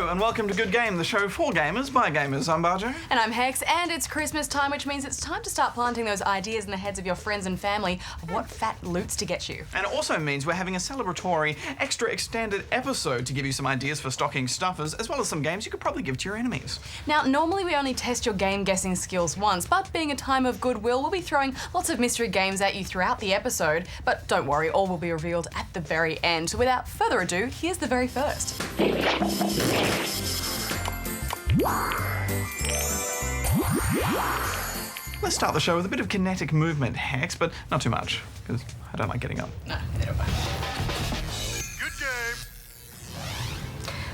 Hello and welcome to Good Game, the show for gamers by gamers. I'm Barjo. And I'm Hex, and it's Christmas time, which means it's time to start planting those ideas in the heads of your friends and family of what fat loots to get you. And it also means we're having a celebratory, extra extended episode to give you some ideas for stocking stuffers, as well as some games you could probably give to your enemies. Now, normally we only test your game guessing skills once, but being a time of goodwill, we'll be throwing lots of mystery games at you throughout the episode. But don't worry, all will be revealed at the very end. So without further ado, here's the very first. Let's start the show with a bit of kinetic movement, Hex, but not too much, because I don't like getting up. No, neither do I. Good game.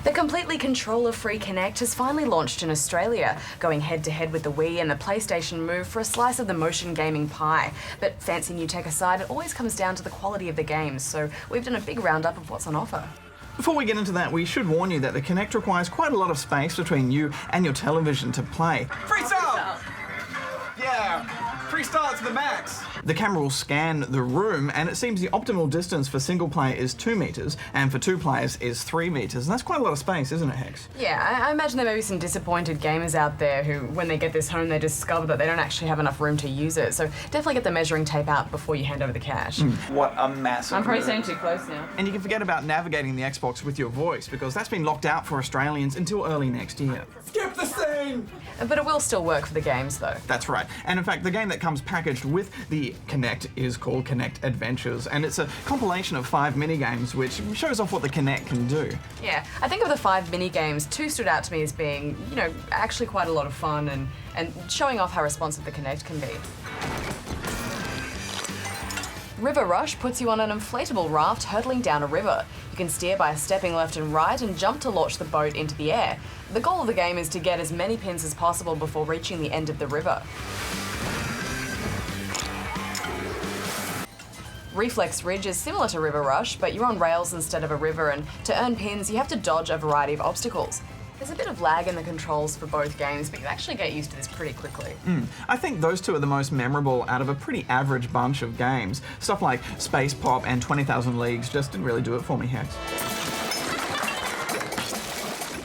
The completely controller-free Kinect has finally launched in Australia, going head-to-head with the Wii and the PlayStation Move for a slice of the motion gaming pie. But fancy new tech aside, it always comes down to the quality of the games, so we've done a big roundup of what's on offer. Before we get into that, we should warn you that the Kinect requires quite a lot of space between you and your television to play. Freestyle! Yeah, freestyle to the max. The camera will scan the room, and it seems the optimal distance for single player is 2 meters, and for 2 players is 3 meters, and that's quite a lot of space, isn't it, Hex? Yeah, I imagine there may be some disappointed gamers out there who, when they get this home, they discover that they don't actually have enough room to use it. So definitely get the measuring tape out before you hand over the cash. What a massive I'm probably room. staying too close now. And you can forget about navigating the Xbox with your voice, because that's been locked out for Australians until early next year. Skip the scene! But it will still work for the games, though. That's right. And in fact, the game that comes packaged with the Kinect is called Kinect Adventures, and it's a compilation of 5 mini-games which shows off what the Kinect can do. Yeah, I think of the 5 mini-games, 2 stood out to me as being, actually quite a lot of fun and showing off how responsive the Kinect can be. River Rush puts you on an inflatable raft hurtling down a river. You can steer by stepping left and right and jump to launch the boat into the air. The goal of the game is to get as many pins as possible before reaching the end of the river. Reflex Ridge is similar to River Rush, but you're on rails instead of a river, and to earn pins you have to dodge a variety of obstacles. There's a bit of lag in the controls for both games, but you actually get used to this pretty quickly. I think those two are the most memorable out of a pretty average bunch of games. Stuff like Space Pop and 20,000 Leagues just didn't really do it for me, Hex.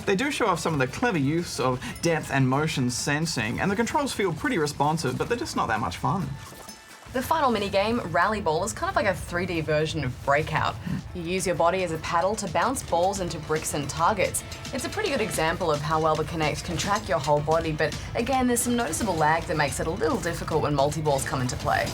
They do show off some of the clever use of depth and motion sensing, and the controls feel pretty responsive, but they're just not that much fun. The final minigame, Rally Ball, is kind of like a 3D version of Breakout. You use your body as a paddle to bounce balls into bricks and targets. It's a pretty good example of how well the Kinect can track your whole body, but again, there's some noticeable lag that makes it a little difficult when multi-balls come into play.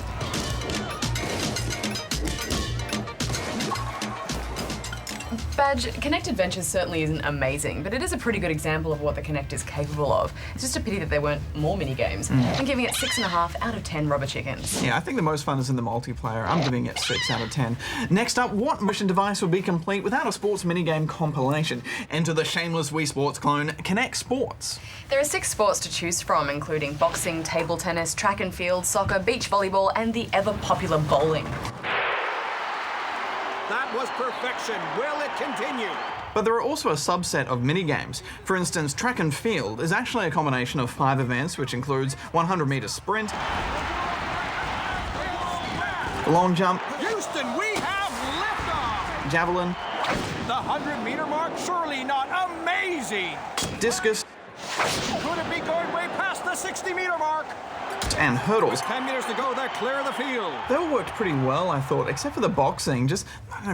Badge, Kinect Adventures certainly isn't amazing, but it is a pretty good example of what the Kinect is capable of. It's just a pity that there weren't more mini-games. I'm giving it 6.5 out of 10 rubber chickens. Yeah, I think the most fun is in the multiplayer. I'm giving it 6 out of 10. Next up, what motion device would be complete without a sports minigame compilation? Enter the shameless Wii Sports clone, Kinect Sports. There are 6 sports to choose from, including boxing, table tennis, track and field, soccer, beach volleyball, and the ever-popular bowling. That was perfection. Will it continue? But there are also a subset of minigames. For instance, track and field is actually a combination of 5 events, which includes 100-meter sprint, long jump, Houston, we have liftoff. javelin, The 100-meter mark, surely not amazing. discus, Could it be going way past the 60-meter mark? and hurdles. 10 meters to go, they're clear of the field. They all worked pretty well, I thought, except for the boxing. Just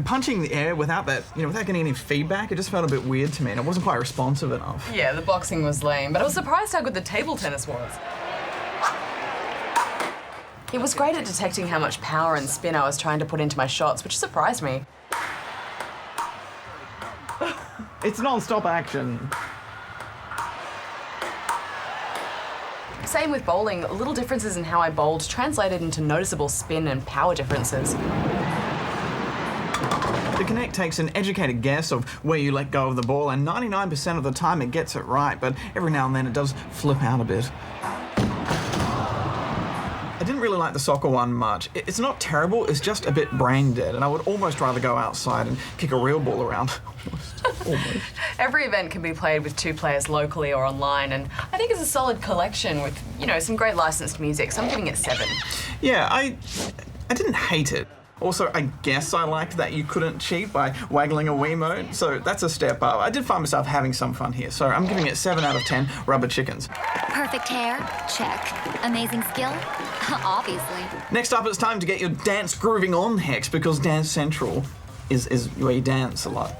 punching the air without that, without getting any feedback, it just felt a bit weird to me, and it wasn't quite responsive enough. Yeah, the boxing was lame, but I was surprised how good the table tennis was. It was great at detecting how much power and spin I was trying to put into my shots, which surprised me. It's non-stop action. Same with bowling, little differences in how I bowled translated into noticeable spin and power differences. The Kinect takes an educated guess of where you let go of the ball, and 99% of the time it gets it right, but every now and then it does flip out a bit. I didn't really like the soccer one much. It's not terrible, it's just a bit brain dead, and I would almost rather go outside and kick a real ball around. Almost. Every event can be played with 2 players locally or online, and I think it's a solid collection with, some great licensed music, so I'm giving it 7. Yeah, I didn't hate it. Also, I guess I liked that you couldn't cheat by waggling a Wiimote, so that's a step up. I did find myself having some fun here, so I'm giving it 7 out of 10 rubber chickens. Perfect hair? Check. Amazing skill? Obviously. Next up, it's time to get your dance grooving on, Hex, because Dance Central is where you dance a lot.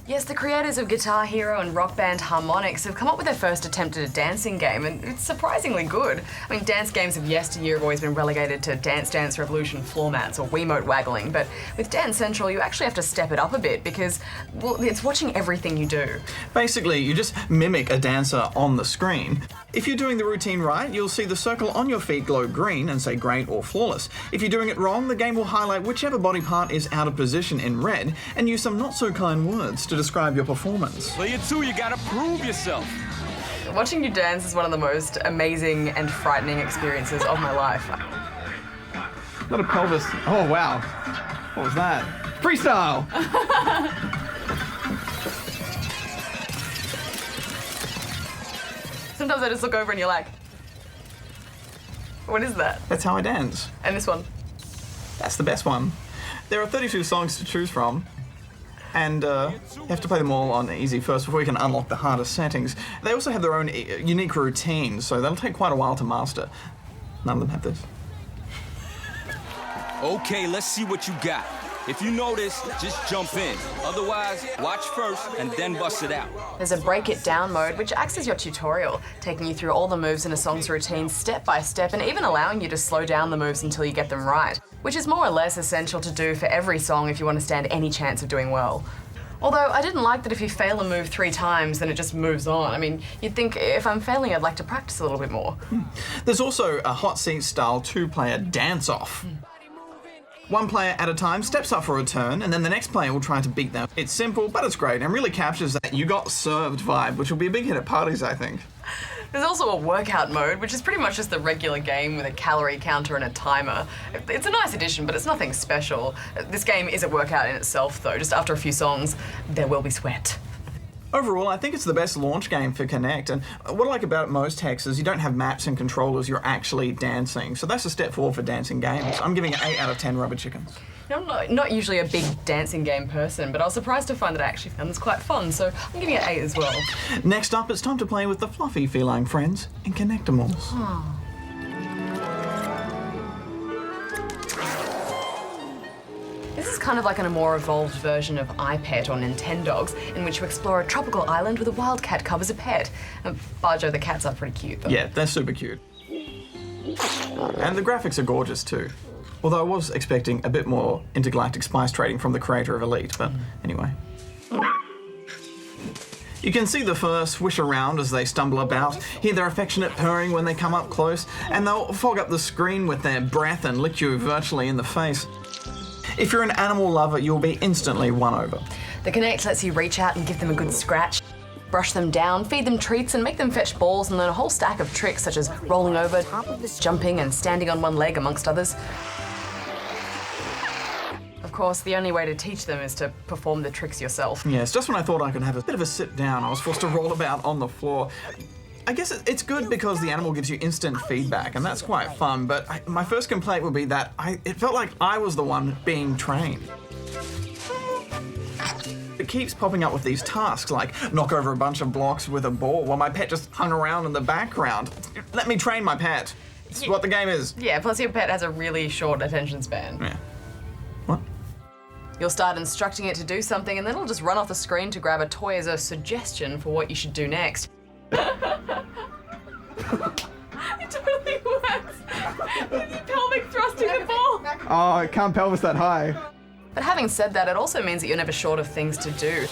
Yes, the creators of Guitar Hero and Rock Band Harmonix have come up with their first attempt at a dancing game, and it's surprisingly good. I mean, dance games of yesteryear have always been relegated to Dance Dance Revolution floor mats or Wiimote waggling, but with Dance Central, you actually have to step it up a bit because, well, it's watching everything you do. Basically, you just mimic a dancer on the screen. If you're doing the routine right, you'll see the circle on your feet glow green and say great or flawless. If you're doing it wrong, the game will highlight whichever body part is out of position in red and use some not so kind words to describe your performance. Play it too, you gotta prove yourself. Watching you dance is one of the most amazing and frightening experiences of my life. Not a pelvis. Oh, wow. What was that? Freestyle! Sometimes I just look over and you're like, what is that? That's how I dance. And this one? That's the best one. There are 32 songs to choose from, and you have to play them all on easy first before you can unlock the harder settings. They also have their own unique routines, so that'll take quite a while to master. None of them have this. Okay, let's see what you got. If you notice, just jump in. Otherwise, watch first and then bust it out. There's a break it down mode, which acts as your tutorial, taking you through all the moves in a song's routine step by step and even allowing you to slow down the moves until you get them right, which is more or less essential to do for every song if you want to stand any chance of doing well. Although I didn't like that if you fail a move 3 times, then it just moves on. I mean, you'd think if I'm failing, I'd like to practice a little bit more. There's also a hot seat style 2-player dance-off. One player at a time steps up for a turn, and then the next player will try to beat them. It's simple, but it's great, and really captures that you got served vibe, which will be a big hit at parties, I think. There's also a workout mode, which is pretty much just the regular game with a calorie counter and a timer. It's a nice addition, but it's nothing special. This game is a workout in itself, though. Just after a few songs, there will be sweat. Overall, I think it's the best launch game for Kinect, and what I like about it most, Hex, is you don't have maps and controllers, you're actually dancing. So that's a step forward for dancing games. I'm giving it 8 out of 10 rubber chickens. I'm not usually a big dancing game person, but I was surprised to find that I actually found this quite fun, so I'm giving it 8 as well. Next up, it's time to play with the fluffy feline friends in Kinectimals. Oh. This is kind of like a more evolved version of iPet or Nintendogs, in which you explore a tropical island with a wildcat cub as a pet. Barjo the cats are pretty cute, though. Yeah, they're super cute. And the graphics are gorgeous too. Although I was expecting a bit more intergalactic spice trading from the creator of Elite, but anyway. You can see the fur swish around as they stumble about, hear their affectionate purring when they come up close, and they'll fog up the screen with their breath and lick you virtually in the face. If you're an animal lover, you'll be instantly won over. The Kinect lets you reach out and give them a good scratch, brush them down, feed them treats, and make them fetch balls, and learn a whole stack of tricks such as rolling over, jumping, and standing on one leg, amongst others. Of course, the only way to teach them is to perform the tricks yourself. Yes, just when I thought I could have a bit of a sit down, I was forced to roll about on the floor. I guess it's good because the animal gives you instant feedback, and that's quite fun, but my first complaint would be that it felt like I was the one being trained. It keeps popping up with these tasks, like knock over a bunch of blocks with a ball while my pet just hung around in the background. Let me train my pet. It's what the game is. Yeah, plus your pet has a really short attention span. Yeah. What? You'll start instructing it to do something, and then it'll just run off the screen to grab a toy as a suggestion for what you should do next. It totally works. With your pelvic thrusting the ball. Oh, I can't pelvis that high. But having said that, it also means that you're never short of things to do.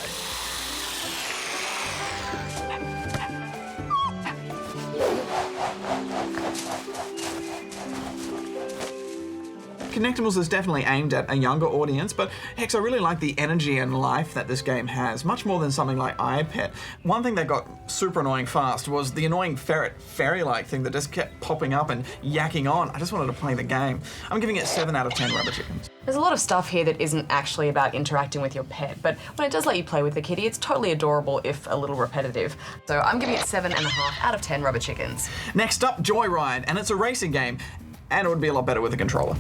Kinectimals is definitely aimed at a younger audience, but Hex, I really like the energy and life that this game has, much more than something like iPet. One thing that got super annoying fast was the annoying ferret fairy-like thing that just kept popping up and yakking on. I just wanted to play the game. I'm giving it 7 out of 10 rubber chickens. There's a lot of stuff here that isn't actually about interacting with your pet, but when it does let you play with the kitty, it's totally adorable if a little repetitive. So I'm giving it 7.5 out of 10 rubber chickens. Next up, Joyride, and it's a racing game, and it would be a lot better with a controller.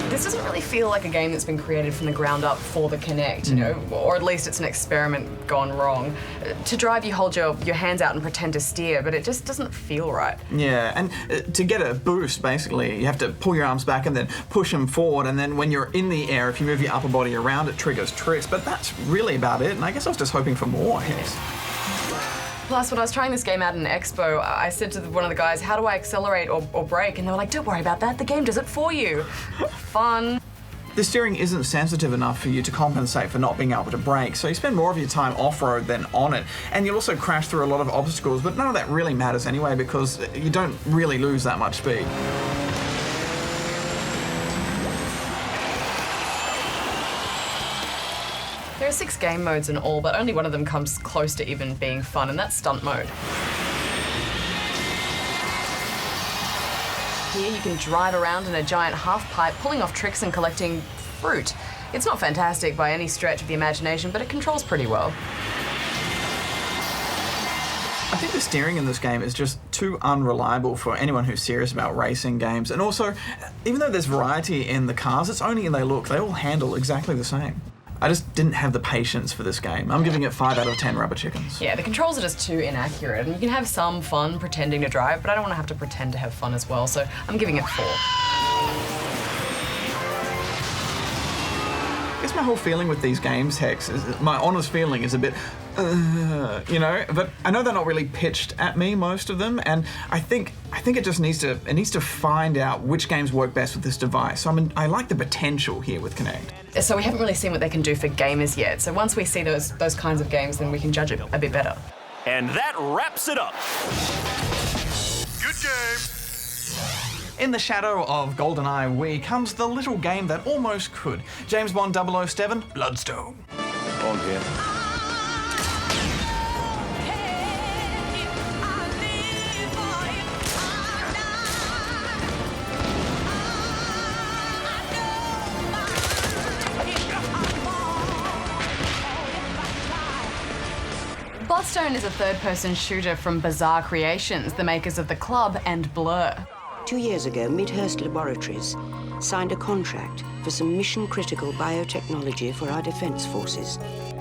This doesn't really feel like a game that's been created from the ground up for the Kinect, you know, or at least it's an experiment gone wrong. To drive, you hold your hands out and pretend to steer, but it just doesn't feel right. Yeah, and to get a boost, basically, you have to pull your arms back and then push them forward, and then when you're in the air, if you move your upper body around, it triggers tricks, but that's really about it, and I guess I was just hoping for more. Yes. Plus, when I was trying this game out in Expo, I said to one of the guys, how do I accelerate or brake? And they were like, don't worry about that, the game does it for you. Fun. The steering isn't sensitive enough for you to compensate for not being able to brake, so you spend more of your time off-road than on it. And you'll also crash through a lot of obstacles, but none of that really matters anyway because you don't really lose that much speed. There are 6 game modes in all, but only one of them comes close to even being fun, and that's stunt mode. Here you can drive around in a giant half-pipe, pulling off tricks and collecting fruit. It's not fantastic by any stretch of the imagination, but it controls pretty well. I think the steering in this game is just too unreliable for anyone who's serious about racing games. And also, even though there's variety in the cars, it's only in their look. They all handle exactly the same. I just didn't have the patience for this game. I'm giving it 5 out of 10 rubber chickens. Yeah, the controls are just too inaccurate, and you can have some fun pretending to drive, but I don't want to have to pretend to have fun as well, so I'm giving it 4. I guess my whole feeling with these games, Hex, is my honest feeling is a bit, you know, but I know they're not really pitched at me, most of them, and I think it just needs to find out which games work best with this device. So I like the potential here with Kinect. So we haven't really seen what they can do for gamers yet, so once we see those kinds of games, then we can judge it a bit better. And that wraps it up. Good game. In the shadow of GoldenEye Wii comes the little game that almost could. James Bond 007, Bloodstone. On here. Bloodstone is a third-person shooter from Bizarre Creations, the makers of The Club and Blur. 2 years ago, Midhurst Laboratories signed a contract for some mission-critical biotechnology for our defence forces.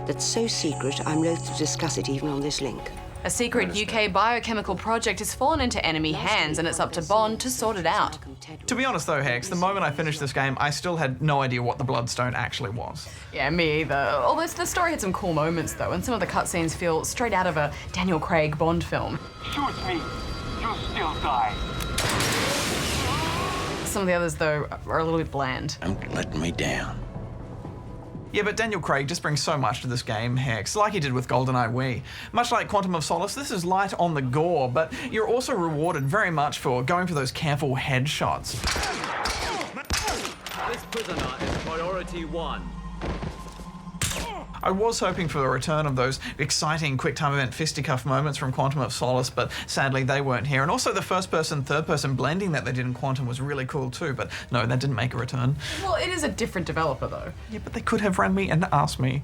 That's so secret, I'm loath to discuss it even on this link. A secret UK biochemical project has fallen into enemy hands, and it's up to Bond to sort it out. To be honest though, Hex, the moment I finished this game, I still had no idea what the Bloodstone actually was. Yeah, me either. Although the story had some cool moments though, and some of the cutscenes feel straight out of a Daniel Craig Bond film. Shoot me. You'll still die. Some of the others though are a little bit bland. Don't let me down. Yeah, but Daniel Craig just brings so much to this game, Hex, like he did with GoldenEye Wii. Much like Quantum of Solace, this is light on the gore, but you're also rewarded very much for going for those careful headshots. This prisoner is priority 1. I was hoping for a return of those exciting quick-time event fisticuff moments from Quantum of Solace, but sadly they weren't here. And also the first-person, third-person blending that they did in Quantum was really cool too, but no, that didn't make a return. Well, it is a different developer though. Yeah, but they could have run me and asked me.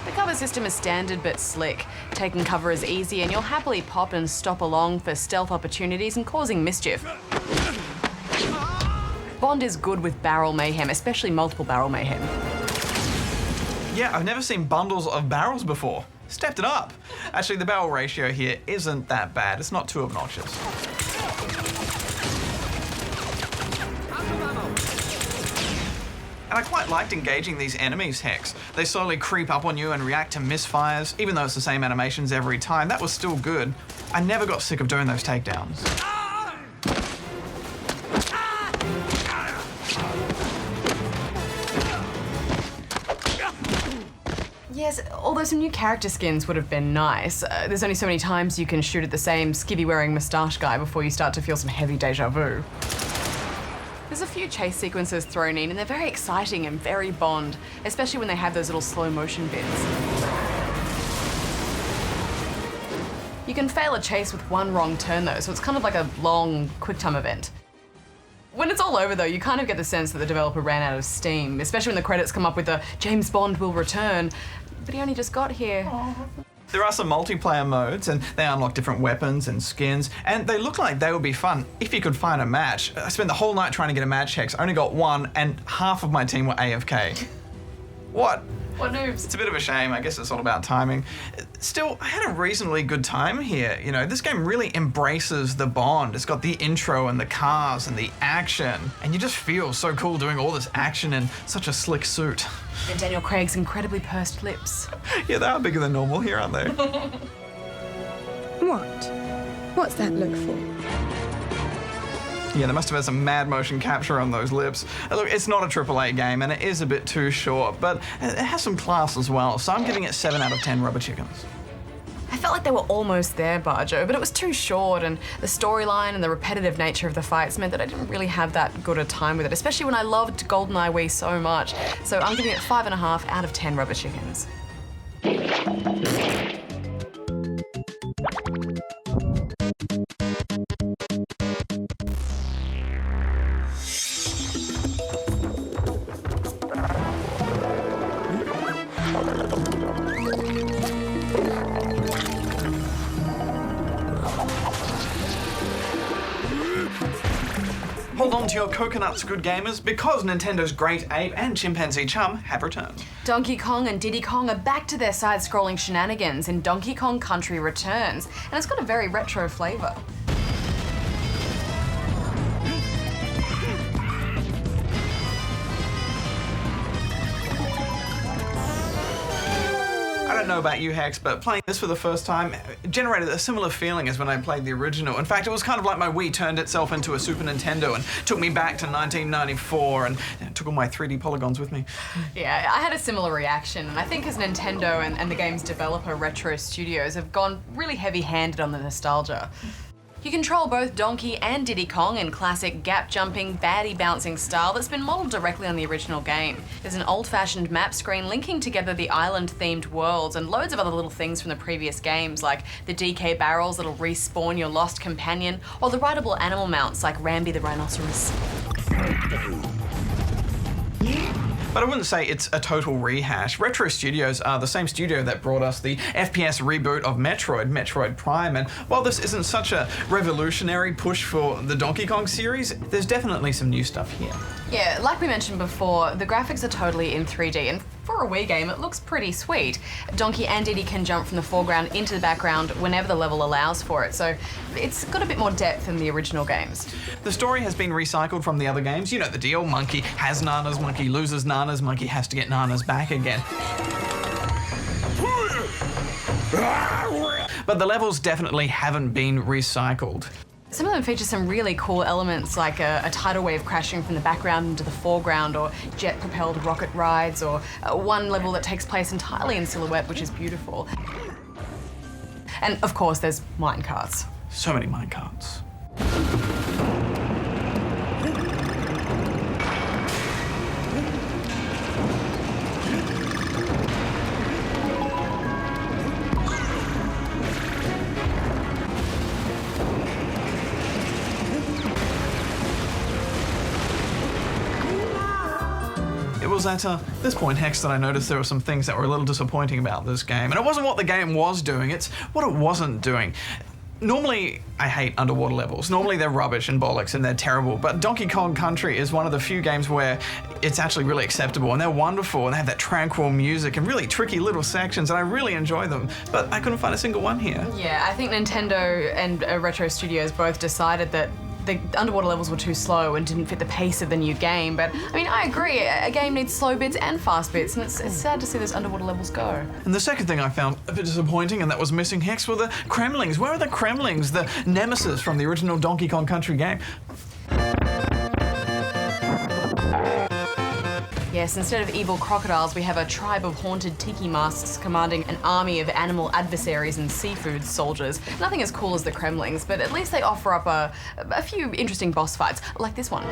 The cover system is standard but slick. Taking cover is easy, and you'll happily pop and stop along for stealth opportunities and causing mischief. Bond is good with barrel mayhem, especially multiple barrel mayhem. Yeah, I've never seen bundles of barrels before. Stepped it up. Actually, the barrel ratio here isn't that bad. It's not too obnoxious. And I quite liked engaging these enemies, Hex. They slowly creep up on you and react to misfires, even though it's the same animations every time. That was still good. I never got sick of doing those takedowns. Yes, although some new character skins would have been nice. There's only so many times you can shoot at the same skivvy-wearing moustache guy before you start to feel some heavy deja vu. There's a few chase sequences thrown in, and they're very exciting and very Bond, especially when they have those little slow motion bits. You can fail a chase with one wrong turn though, so it's kind of like a long QuickTime event. When it's all over though, you kind of get the sense that the developer ran out of steam, especially when the credits come up with the James Bond will return, but he only just got here. There are some multiplayer modes, and they unlock different weapons and skins, and they look like they would be fun if you could find a match. I spent the whole night trying to get a match hex, only got one, and half of my team were AFK. What? What noobs? It's a bit of a shame. I guess it's all about timing. Still, I had a reasonably good time here. You know, this game really embraces the Bond. It's got the intro and the cars and the action, and you just feel so cool doing all this action in such a slick suit. And Daniel Craig's incredibly pursed lips. Yeah, they are bigger than normal here, aren't they? What? What's that look for? Yeah, they must have had some mad motion capture on those lips. Look, it's not a AAA game, and it is a bit too short, but it has some class as well, so I'm giving it 7 out of 10 rubber chickens. I felt like they were almost there, Barjo, but it was too short, and the storyline and the repetitive nature of the fights meant that I didn't really have that good a time with it, especially when I loved GoldenEye Wii so much. So I'm giving it 5.5 out of 10 rubber chickens. Hold on to your coconuts, good gamers, because Nintendo's Great Ape and Chimpanzee Chum have returned. Donkey Kong and Diddy Kong are back to their side-scrolling shenanigans in Donkey Kong Country Returns, and it's got a very retro flavour. I don't know about you, Hex, but playing this for the first time generated a similar feeling as when I played the original. In fact, it was kind of like my Wii turned itself into a Super Nintendo and took me back to 1994 and took all my 3D polygons with me. Yeah, I had a similar reaction, and I think as Nintendo and the game's developer, Retro Studios, have gone really heavy-handed on the nostalgia. You control both Donkey and Diddy Kong in classic gap-jumping, baddie-bouncing style that's been modelled directly on the original game. There's an old-fashioned map screen linking together the island-themed worlds and loads of other little things from the previous games, like the DK barrels that'll respawn your lost companion, or the rideable animal mounts like Rambi the rhinoceros. But I wouldn't say it's a total rehash. Retro Studios are the same studio that brought us the FPS reboot of Metroid Prime, and while this isn't such a revolutionary push for the Donkey Kong series, there's definitely some new stuff here. Yeah, like we mentioned before, the graphics are totally in 3D, and for a Wii game, it looks pretty sweet. Donkey and Diddy can jump from the foreground into the background whenever the level allows for it, so it's got a bit more depth than the original games. The story has been recycled from the other games. You know the deal, monkey has Nana's, monkey loses Nana's, monkey has to get Nana's back again. But the levels definitely haven't been recycled. Some of them feature some really cool elements like a tidal wave crashing from the background into the foreground, or jet-propelled rocket rides, or one level that takes place entirely in silhouette, which is beautiful. And of course, there's minecarts. So many minecarts. It was at this point, Hex, that I noticed there were some things that were a little disappointing about this game. And it wasn't what the game was doing, it's what it wasn't doing. Normally, I hate underwater levels. Normally they're rubbish and bollocks and they're terrible, but Donkey Kong Country is one of the few games where it's actually really acceptable, and they're wonderful, and they have that tranquil music and really tricky little sections, and I really enjoy them, but I couldn't find a single one here. Yeah, I think Nintendo and Retro Studios both decided that the underwater levels were too slow and didn't fit the pace of the new game, but I mean, I agree, a game needs slow bits and fast bits, and it's sad to see those underwater levels go. And the second thing I found a bit disappointing and that was missing, Hex, were the Kremlings. Where are the Kremlings, the nemesis from the original Donkey Kong Country game? Yeah, Yes, instead of evil crocodiles, we have a tribe of haunted tiki masks commanding an army of animal adversaries and seafood soldiers. Nothing as cool as the Kremlings, but at least they offer up a few interesting boss fights, like this one.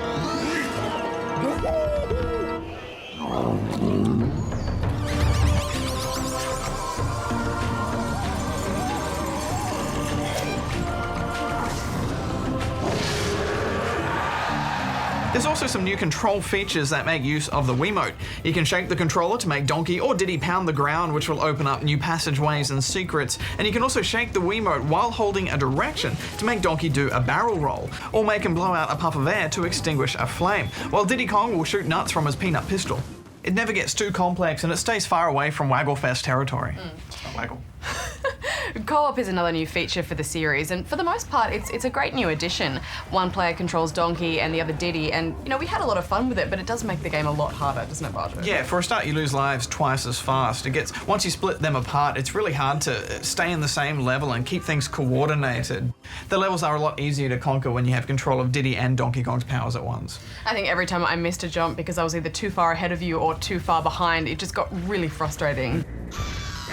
There's also some new control features that make use of the Wiimote. You can shake the controller to make Donkey or Diddy pound the ground, which will open up new passageways and secrets. And you can also shake the Wiimote while holding a direction to make Donkey do a barrel roll, or make him blow out a puff of air to extinguish a flame, while Diddy Kong will shoot nuts from his peanut pistol. It never gets too complex and it stays far away from Wagglefest territory. Waggle. Co-op is another new feature for the series, and for the most part, it's a great new addition. One player controls Donkey and the other Diddy, and you know, we had a lot of fun with it, but it does make the game a lot harder, doesn't it, Barjo? Yeah, for a start, you lose lives twice as fast. Once you split them apart, it's really hard to stay in the same level and keep things coordinated. The levels are a lot easier to conquer when you have control of Diddy and Donkey Kong's powers at once. I think every time I missed a jump because I was either too far ahead of you or too far behind, it just got really frustrating.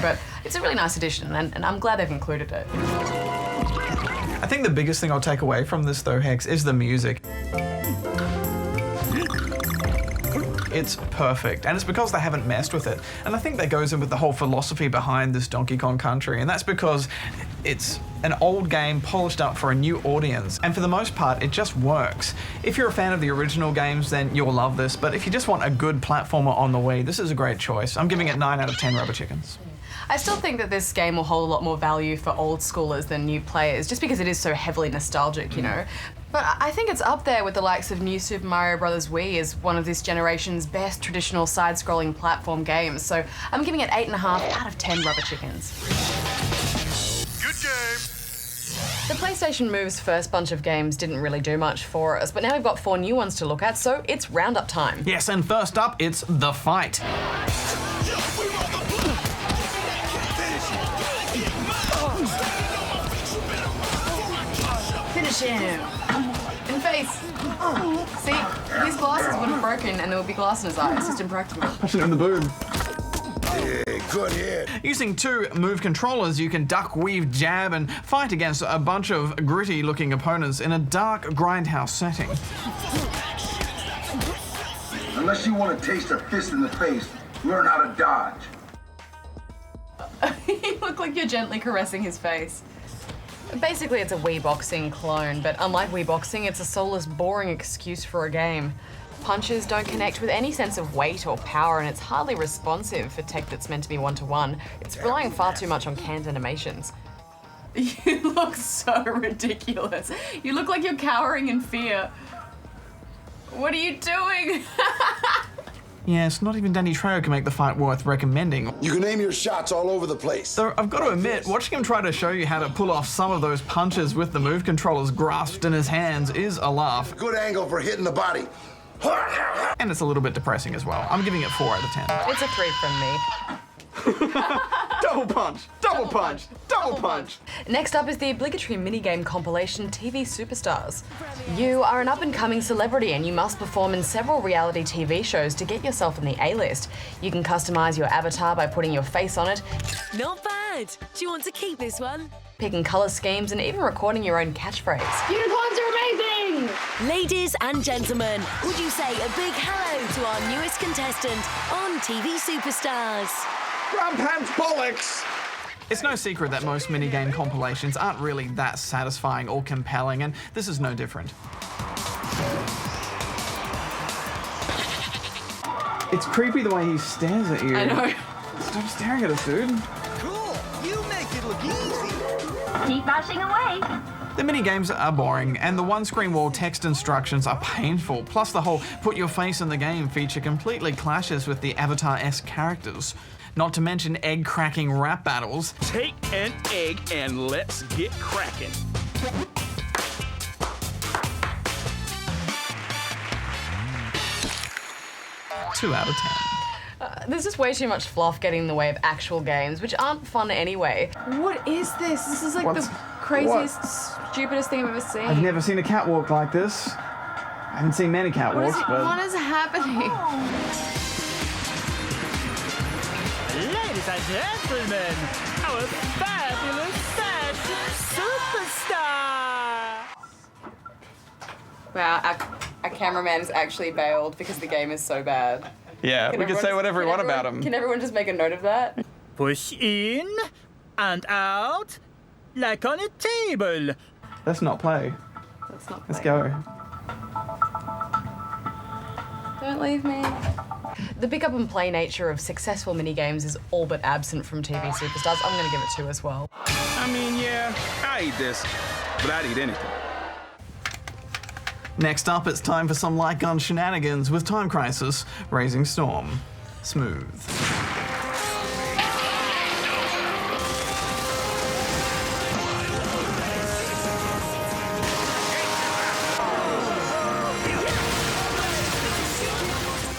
But it's a really nice addition, and I'm glad they've included it. I think the biggest thing I'll take away from this, though, Hex, is the music. It's perfect, and it's because they haven't messed with it. And I think that goes in with the whole philosophy behind this Donkey Kong Country, and that's because it's an old game polished up for a new audience, and for the most part, it just works. If you're a fan of the original games, then you'll love this, but if you just want a good platformer on the Wii, this is a great choice. I'm giving it 9 out of 10 rubber chickens. I still think that this game will hold a lot more value for old schoolers than new players, just because it is so heavily nostalgic, you know. But I think it's up there with the likes of New Super Mario Bros. Wii as one of this generation's best traditional side-scrolling platform games, so I'm giving it 8.5 out of 10 rubber chickens. Good game! The PlayStation Move's first bunch of games didn't really do much for us, but now we've got 4 new ones to look at, so it's roundup time. Yes, and first up, it's The Fight. Finish him! In face! See, these glasses would have broken and there would be glass in his eye. It's just impractical. Pushing it in the boob. Yeah, good hit. Using 2 move controllers, you can duck, weave, jab, and fight against a bunch of gritty-looking opponents in a dark grindhouse setting. Unless you want to taste a fist in the face, learn how to dodge. You look like you're gently caressing his face. Basically, it's a Wii Boxing clone, but unlike Wii Boxing, it's a soulless, boring excuse for a game. Punches don't connect with any sense of weight or power, and it's hardly responsive for tech that's meant to be one-to-one. It's relying far too much on canned animations. You look so ridiculous. You look like you're cowering in fear. What are you doing? Yes, not even Danny Trejo can make the fight worth recommending. You can aim your shots all over the place. Though I've got to admit, watching him try to show you how to pull off some of those punches with the move controllers grasped in his hands is a laugh. Good angle for hitting the body. And it's a little bit depressing as well. I'm giving it 4 out of 10. It's a 3 from me. Double punch! Double punch! Double punch! Next up is the obligatory minigame compilation TV Superstars. You are an up-and-coming celebrity and you must perform in several reality TV shows to get yourself in the A-list. You can customize your avatar by putting your face on it. Not bad. Do you want to keep this one? Picking color schemes and even recording your own catchphrase. Unicorns are amazing! Ladies and gentlemen, would you say a big hello to our newest contestant on TV Superstars? Grandpants bollocks! It's no secret that most minigame compilations aren't really that satisfying or compelling, and this is no different. It's creepy the way he stares at you. I know. Stop staring at us, dude. Cool. You make it look easy. Keep bashing away. The minigames are boring, and the one-screen wall text instructions are painful, plus the whole put your face in the game feature completely clashes with the Avatar-esque characters. Not to mention egg-cracking rap battles. Take an egg and let's get cracking. Two out of 10. There's just way too much fluff getting in the way of actual games, which aren't fun anyway. What is this? This is like the craziest, stupidest thing I've ever seen. I've never seen a catwalk like this. I haven't seen many catwalks, but... What is happening? Ladies and gentlemen, our fabulous fashion superstar! Wow, our cameraman's actually bailed because the game is so bad. Yeah, we can say whatever we want about him. Can everyone just make a note of that? Push in and out like on a table. Let's not play. Let's go. Don't leave me. The pick up and play nature of successful minigames is all but absent from TV Superstars. I'm going to give it 2 as well. I mean, yeah, I eat this, but I'd eat anything. Next up, it's time for some light gun shenanigans with Time Crisis, Raising Storm. Smooth.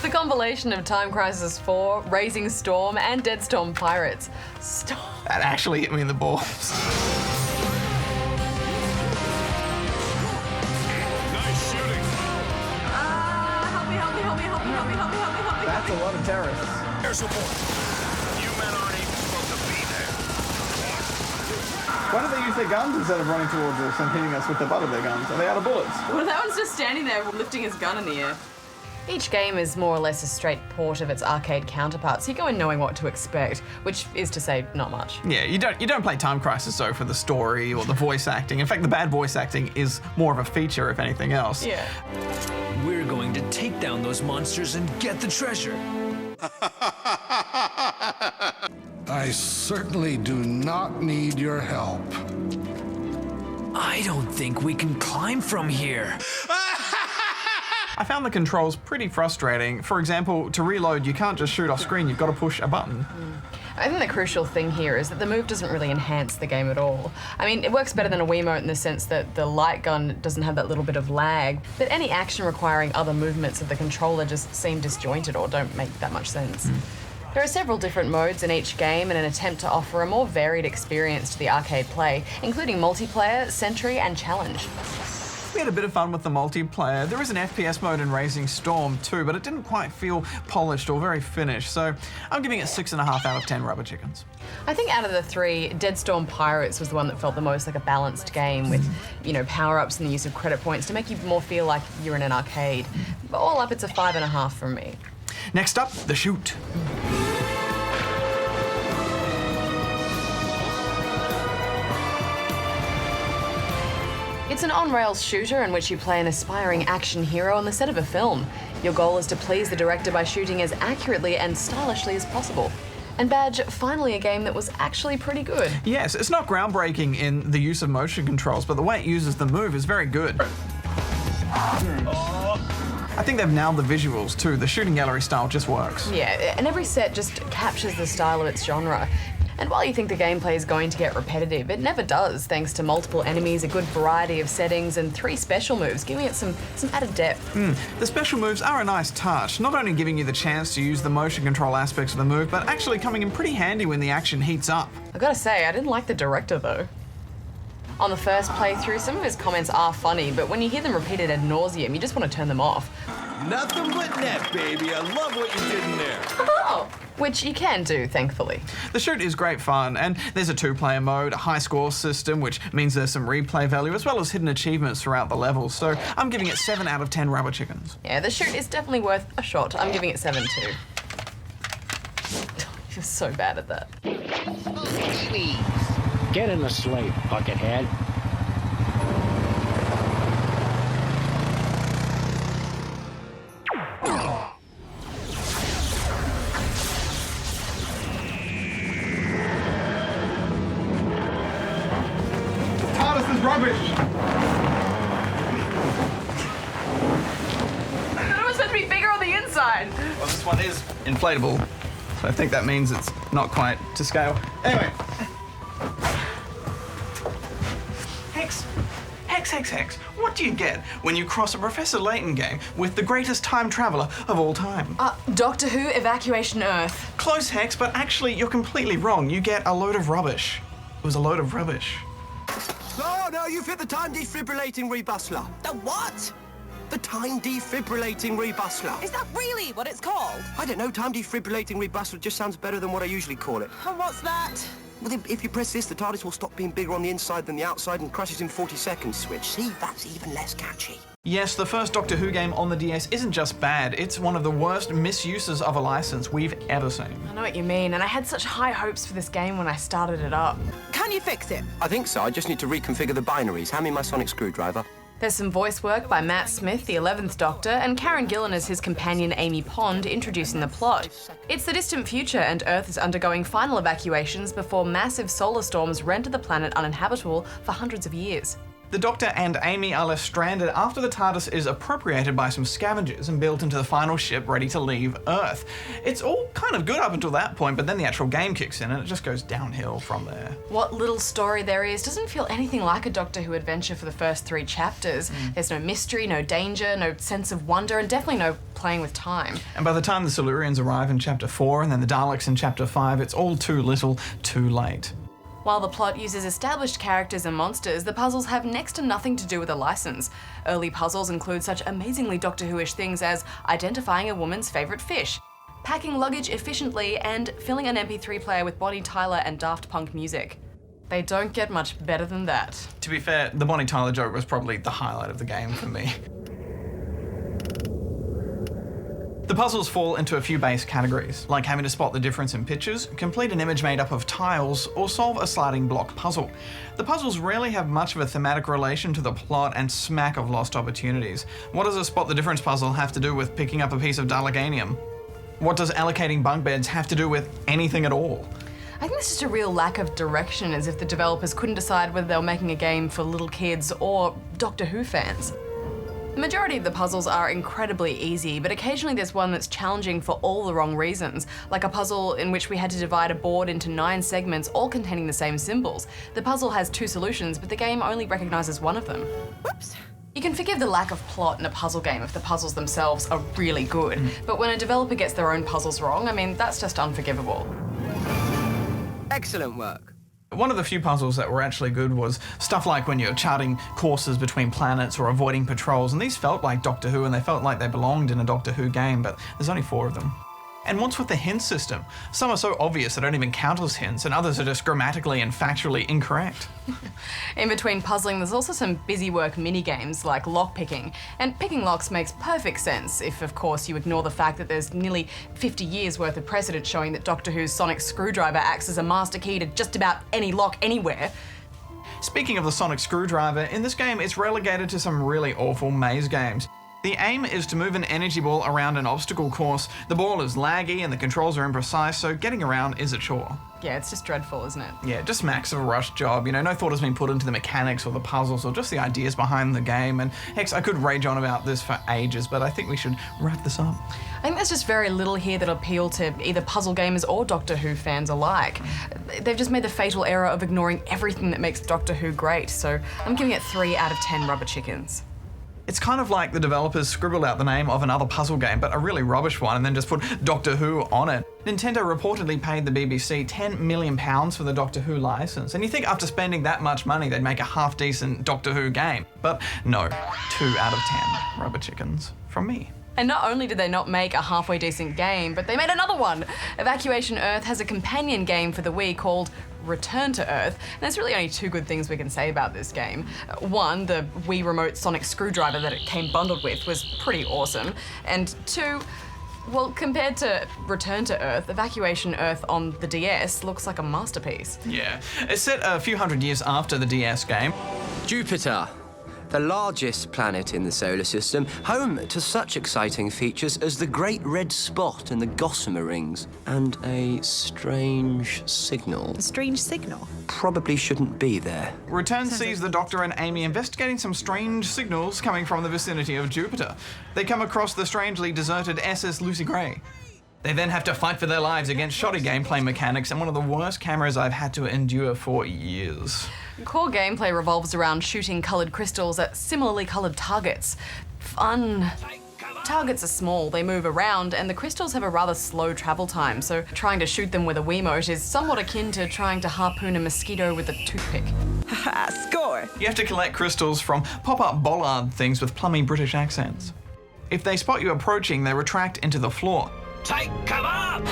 The compilation of Time Crisis 4, Raising Storm, and Dead Storm Pirates. Stop. That actually hit me in the balls. Nice shooting. Help me. That's a lot of terrorists. Air support. You men aren't even supposed to be there. Why don't they use their guns instead of running towards us and hitting us with the butt of their guns? Are they out of bullets? Well, that one's just standing there lifting his gun in the air. Each game is more or less a straight port of its arcade counterpart, so you go in knowing what to expect, which is to say, not much. Yeah, you don't play Time Crisis though for the story or the voice acting. In fact, the bad voice acting is more of a feature, if anything else. Yeah. We're going to take down those monsters and get the treasure. I certainly do not need your help. I don't think we can climb from here. I found the controls pretty frustrating. For example, to reload, you can't just shoot off screen, you've got to push a button. I think the crucial thing here is that the move doesn't really enhance the game at all. I mean, it works better than a Wiimote in the sense that the light gun doesn't have that little bit of lag, but any action requiring other movements of the controller just seem disjointed or don't make that much sense. There are several different modes in each game in an attempt to offer a more varied experience to the arcade play, including multiplayer, sentry, and challenge. We had a bit of fun with the multiplayer. There is an FPS mode in Raising Storm too, but it didn't quite feel polished or very finished, so I'm giving it 6.5 out of 10 rubber chickens. I think out of the 3, Dead Storm Pirates was the one that felt the most like a balanced game with, power-ups and the use of credit points to make you more feel like you're in an arcade. But all up, it's a 5.5 from me. Next up, the shoot. It's an on-rails shooter in which you play an aspiring action hero on the set of a film. Your goal is to please the director by shooting as accurately and stylishly as possible. And Badge, finally a game that was actually pretty good. Yes, it's not groundbreaking in the use of motion controls, but the way it uses the move is very good. I think they've nailed the visuals too. The shooting gallery style just works. Yeah, and every set just captures the style of its genre. And while you think the gameplay is going to get repetitive, it never does, thanks to multiple enemies, a good variety of settings, and 3 special moves, giving it some added depth. The special moves are a nice touch, not only giving you the chance to use the motion control aspects of the move, but actually coming in pretty handy when the action heats up. I gotta say, I didn't like the director though. On the first playthrough, some of his comments are funny, but when you hear them repeated ad nauseum, you just want to turn them off. Nothing but net, baby. I love what you did in there. Oh! Which you can do, thankfully. The shoot is great fun, and there's a 2-player mode, a high score system, which means there's some replay value, as well as hidden achievements throughout the levels, so I'm giving it 7 out of 10 rubber chickens. Yeah, the shoot is definitely worth a shot. I'm giving it 7 too. You're so bad at that. Please. Get in the sleigh, buckethead. TARDIS is rubbish! I thought it was supposed to be bigger on the inside. Well, this one is inflatable, so I think that means it's not quite to scale. Anyway. Hex. What do you get when you cross a Professor Layton game with the greatest time traveler of all time? Doctor Who Evacuation Earth. Close, Hex, but actually you're completely wrong. You get a load of rubbish. It was a load of rubbish. No, you've hit the time defibrillating rebustler. The what? The time defibrillating rebustler. Is that really what it's called? I don't know, time defibrillating rebustler just sounds better than what I usually call it. And what's that? Well, if you press this, the TARDIS will stop being bigger on the inside than the outside and crashes in 40 seconds switch. See, that's even less catchy. Yes, the first Doctor Who game on the DS isn't just bad, it's one of the worst misuses of a license we've ever seen. I know what you mean, and I had such high hopes for this game when I started it up. Can you fix it? I think so. I just need to reconfigure the binaries. Hand me my sonic screwdriver. There's some voice work by Matt Smith, the 11th Doctor, and Karen Gillan as his companion Amy Pond introducing the plot. It's the distant future and Earth is undergoing final evacuations before massive solar storms render the planet uninhabitable for hundreds of years. The Doctor and Amy are left stranded after the TARDIS is appropriated by some scavengers and built into the final ship ready to leave Earth. It's all kind of good up until that point, but then the actual game kicks in and it just goes downhill from there. What little story there is doesn't feel anything like a Doctor Who adventure for the first 3 chapters. There's no mystery, no danger, no sense of wonder, and definitely no playing with time. And by the time the Silurians arrive in Chapter 4 and then the Daleks in Chapter 5, it's all too little, too late. While the plot uses established characters and monsters, the puzzles have next to nothing to do with the license. Early puzzles include such amazingly Doctor Who-ish things as identifying a woman's favourite fish, packing luggage efficiently, and filling an MP3 player with Bonnie Tyler and Daft Punk music. They don't get much better than that. To be fair, the Bonnie Tyler joke was probably the highlight of the game for me. The puzzles fall into a few base categories, like having to spot the difference in pictures, complete an image made up of tiles, or solve a sliding block puzzle. The puzzles rarely have much of a thematic relation to the plot and smack of lost opportunities. What does a spot the difference puzzle have to do with picking up a piece of Daleganium? What does allocating bunk beds have to do with anything at all? I think there's just a real lack of direction, as if the developers couldn't decide whether they were making a game for little kids or Doctor Who fans. The majority of the puzzles are incredibly easy, but occasionally there's one that's challenging for all the wrong reasons, like a puzzle in which we had to divide a board into 9 segments, all containing the same symbols. The puzzle has 2 solutions, but the game only recognises one of them. Whoops. You can forgive the lack of plot in a puzzle game if the puzzles themselves are really good, but when a developer gets their own puzzles wrong, I mean, that's just unforgivable. Excellent work. One of the few puzzles that were actually good was stuff like when you're charting courses between planets or avoiding patrols, and these felt like Doctor Who and they felt like they belonged in a Doctor Who game, but there's only 4 of them. And what's with the hint system? Some are so obvious they don't even count as hints, and others are just grammatically and factually incorrect. In between puzzling, there's also some busy work mini-games like lockpicking, and picking locks makes perfect sense if, of course, you ignore the fact that there's nearly 50 years worth of precedent showing that Doctor Who's sonic screwdriver acts as a master key to just about any lock anywhere. Speaking of the sonic screwdriver, in this game it's relegated to some really awful maze games. The aim is to move an energy ball around an obstacle course. The ball is laggy and the controls are imprecise, so getting around is a chore. Yeah, it's just dreadful, isn't it? Yeah, just max of a rush job. You know, no thought has been put into the mechanics or the puzzles or just the ideas behind the game. And heck, I could rage on about this for ages, but I think we should wrap this up. I think there's just very little here that'll appeal to either puzzle gamers or Doctor Who fans alike. They've just made the fatal error of ignoring everything that makes Doctor Who great, so I'm giving it 3 out of 10 rubber chickens. It's kind of like the developers scribbled out the name of another puzzle game, but a really rubbish one, and then just put Doctor Who on it. Nintendo reportedly paid the BBC £10 million for the Doctor Who license, and you think after spending that much money they'd make a half-decent Doctor Who game. But no, 2 out of 10 rubber chickens from me. And not only did they not make a halfway decent game, but they made another one. Evacuation Earth has a companion game for the Wii called Return to Earth, and there's really only 2 good things we can say about this game. One, the Wii Remote sonic screwdriver that it came bundled with was pretty awesome, and 2, well, compared to Return to Earth, Evacuation Earth on the DS looks like a masterpiece. Yeah, it's set a few hundred years after the DS game. Jupiter, the largest planet in the solar system, home to such exciting features as the Great Red Spot in the Gossamer Rings, and a strange signal. A strange signal? Probably shouldn't be there. Return sees the Doctor and Amy investigating some strange signals coming from the vicinity of Jupiter. They come across the strangely deserted SS Lucy Gray. They then have to fight for their lives against shoddy gameplay mechanics and one of the worst cameras I've had to endure for years. Core gameplay revolves around shooting coloured crystals at similarly coloured targets. Fun. Targets are small, they move around, and the crystals have a rather slow travel time, so trying to shoot them with a Wiimote is somewhat akin to trying to harpoon a mosquito with a toothpick. Haha, score! You have to collect crystals from pop-up bollard things with plummy British accents. If they spot you approaching, they retract into the floor. Take cover!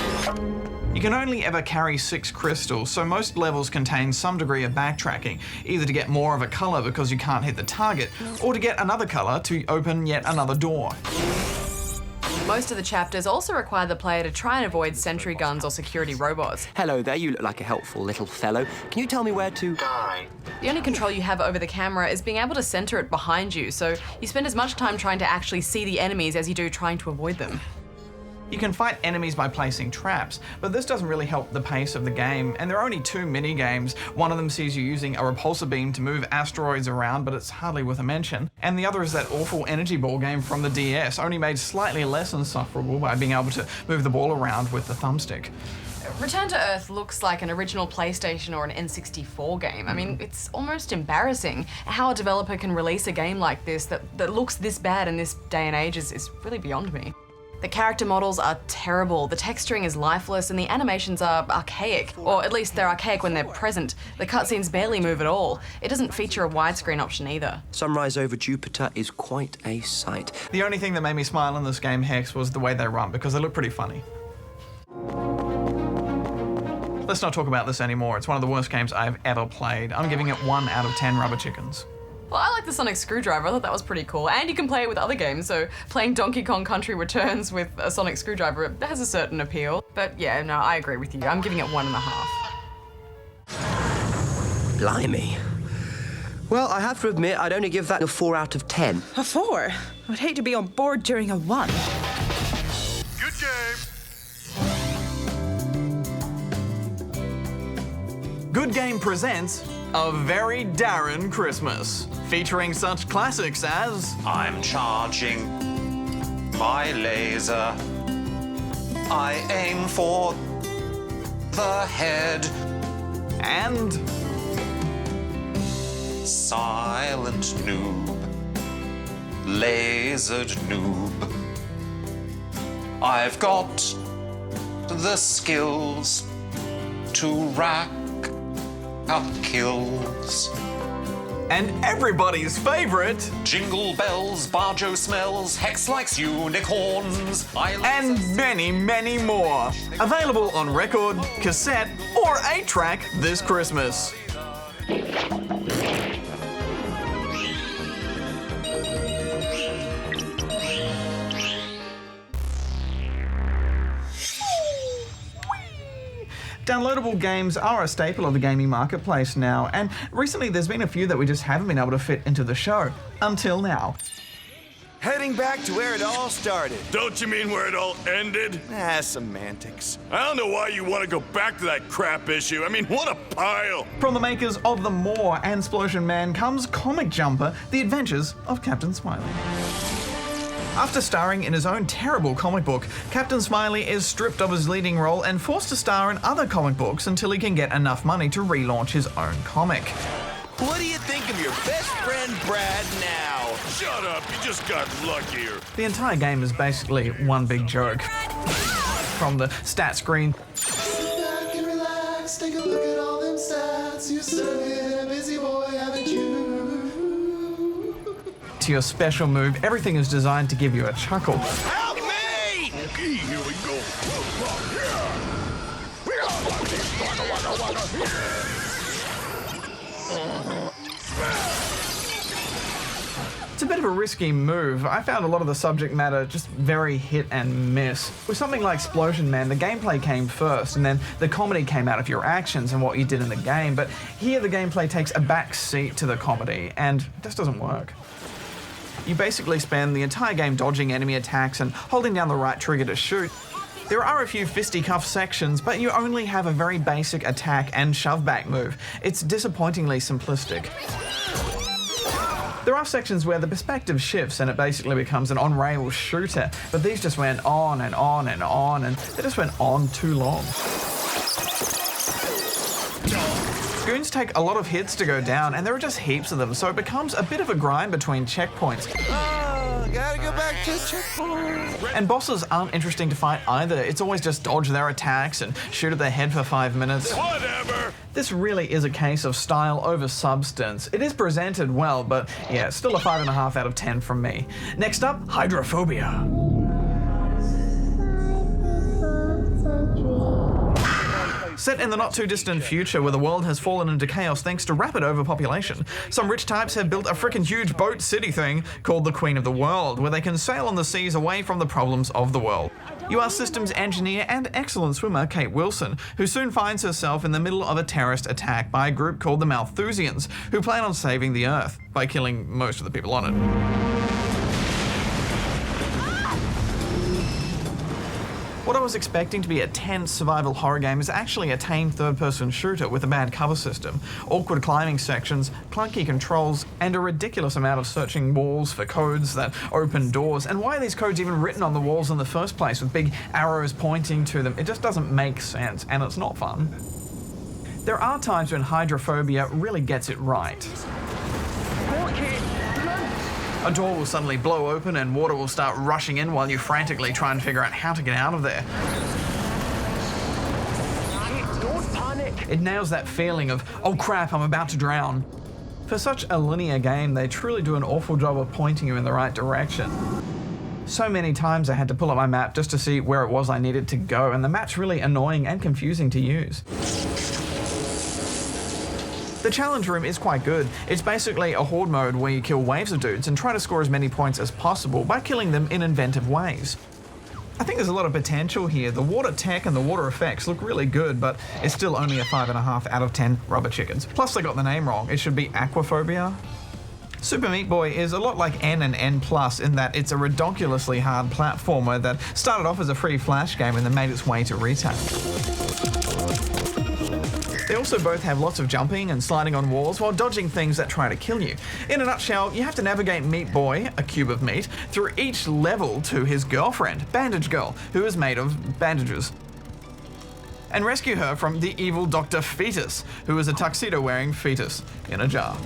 You can only ever carry 6 crystals, so most levels contain some degree of backtracking, either to get more of a colour because you can't hit the target, or to get another colour to open yet another door. Most of the chapters also require the player to try and avoid sentry guns or security robots. Hello there, you look like a helpful little fellow. Can you tell me where to... The only control you have over the camera is being able to center it behind you, so you spend as much time trying to actually see the enemies as you do trying to avoid them. You can fight enemies by placing traps, but this doesn't really help the pace of the game, and there are only 2 mini-games. One of them sees you using a repulsor beam to move asteroids around, but it's hardly worth a mention. And the other is that awful energy ball game from the DS, only made slightly less insufferable by being able to move the ball around with the thumbstick. Return to Earth looks like an original PlayStation or an N64 game. I mean, it's almost embarrassing. How a developer can release a game like this that looks this bad in this day and age is really beyond me. The character models are terrible, the texturing is lifeless, and the animations are archaic. Or at least they're archaic when they're present. The cutscenes barely move at all. It doesn't feature a widescreen option either. Sunrise over Jupiter is quite a sight. The only thing that made me smile in this game, Hex, was the way they run, because they look pretty funny. Let's not talk about this anymore. It's one of the worst games I've ever played. I'm giving it 1 out of 10 rubber chickens. Well, I like the Sonic Screwdriver. I thought that was pretty cool. And you can play it with other games, so playing Donkey Kong Country Returns with a Sonic Screwdriver has a certain appeal. But yeah, no, I agree with you. I'm giving it 1.5. Blimey. Well, I have to admit, I'd only give that a 4 out of 10. A 4? I'd hate to be on board during a 1. Good game. Good Game presents A Very Darren Christmas, featuring such classics as I'm charging my laser. I aim for the head. And Silent noob, lasered noob. I've got the skills to rack up kills. And everybody's favorite, Jingle bells, Barjo smells, Hex likes unicorns, and many, many more. Available on record, cassette, or 8-track this Christmas. Downloadable games are a staple of the gaming marketplace now, and recently there's been a few that we just haven't been able to fit into the show. Until now. Heading back to where it all started. Don't you mean where it all ended? Semantics. I don't know why you want to go back to that crap issue. I mean, what a pile. From the makers of The Maw and Splosion Man comes Comic Jumper, The Adventures of Captain Smiley. After starring in his own terrible comic book, Captain Smiley is stripped of his leading role and forced to star in other comic books until he can get enough money to relaunch his own comic. What do you think of your best friend Brad now? Shut up, you just got luckier. The entire game is basically one big joke. From the stat screen Sit back and relax, take a look at all them stats. You certainly been a busy boy, haven't you? to your special move, everything is designed to give you a chuckle. Help me! Okay, here we go. It's a bit of a risky move. I found a lot of the subject matter just very hit and miss. With something like Splosion Man, the gameplay came first, and then the comedy came out of your actions and what you did in the game, but here the gameplay takes a back seat to the comedy, and it just doesn't work. You basically spend the entire game dodging enemy attacks and holding down the right trigger to shoot. There are a few fisticuff sections, but you only have a very basic attack and shove back move. It's disappointingly simplistic. There are sections where the perspective shifts and it basically becomes an on-rails shooter, but these just went on and on and on, and they just went on too long. Goons take a lot of hits to go down, and there are just heaps of them, so it becomes a bit of a grind between checkpoints. Gotta go back to checkpoint. And bosses aren't interesting to fight either. It's always just dodge their attacks and shoot at their head for 5 minutes. Whatever. This really is a case of style over substance. It is presented well, but yeah, still a 5.5 out of 10 from me. Next up, Hydrophobia. Set in the not-too-distant future where the world has fallen into chaos thanks to rapid overpopulation, some rich types have built a frickin' huge boat city thing called the Queen of the World, where they can sail on the seas away from the problems of the world. You are systems engineer and excellent swimmer Kate Wilson, who soon finds herself in the middle of a terrorist attack by a group called the Malthusians, who plan on saving the Earth by killing most of the people on it. What I was expecting to be a tense survival horror game is actually a tame third-person shooter with a bad cover system, awkward climbing sections, clunky controls, and a ridiculous amount of searching walls for codes that open doors. And why are these codes even written on the walls in the first place with big arrows pointing to them? It just doesn't make sense, and it's not fun. There are times when Hydrophobia really gets it right. A door will suddenly blow open and water will start rushing in while you frantically try and figure out how to get out of there. Don't panic. It nails that feeling of, oh crap, I'm about to drown. For such a linear game, they truly do an awful job of pointing you in the right direction. So many times I had to pull up my map just to see where it was I needed to go, and the map's really annoying and confusing to use. The challenge room is quite good. It's basically a horde mode where you kill waves of dudes and try to score as many points as possible by killing them in inventive ways. I think there's a lot of potential here. The water tech and the water effects look really good, but it's still only a 5.5 out of 10 rubber chickens. Plus they got the name wrong. It should be Aquaphobia. Super Meat Boy is a lot like N and N+, in that it's a redonkulously hard platformer that started off as a free Flash game and then made its way to retail. They also both have lots of jumping and sliding on walls while dodging things that try to kill you. In a nutshell, you have to navigate Meat Boy, a cube of meat, through each level to his girlfriend, Bandage Girl, who is made of bandages, and rescue her from the evil Dr. Fetus, who is a tuxedo-wearing fetus in a jar.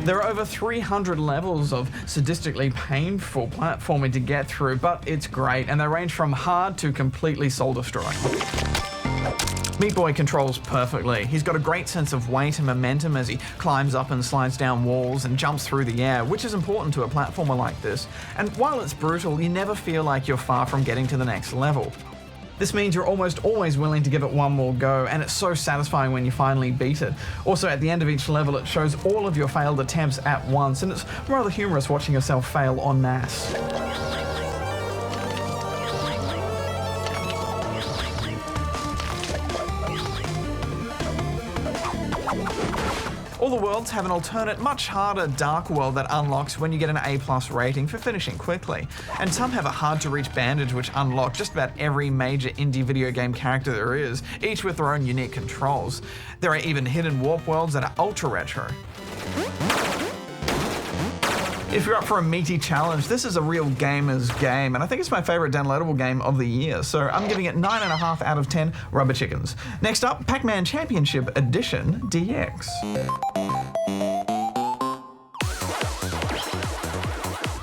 There are over 300 levels of sadistically painful platforming to get through, but it's great, and they range from hard to completely soul-destroying. Meat Boy controls perfectly. He's got a great sense of weight and momentum as he climbs up and slides down walls and jumps through the air, which is important to a platformer like this. And while it's brutal, you never feel like you're far from getting to the next level. This means you're almost always willing to give it one more go, and it's so satisfying when you finally beat it. Also, at the end of each level, it shows all of your failed attempts at once, and it's rather humorous watching yourself fail en masse. All the worlds have an alternate, much harder dark world that unlocks when you get an A+ rating for finishing quickly. And some have a hard-to-reach bandage which unlock just about every major indie video game character there is, each with their own unique controls. There are even hidden warp worlds that are ultra-retro. If you're up for a meaty challenge, this is a real gamer's game, and I think it's my favourite downloadable game of the year, so I'm giving it 9.5 out of 10 rubber chickens. Next up, Pac-Man Championship Edition DX.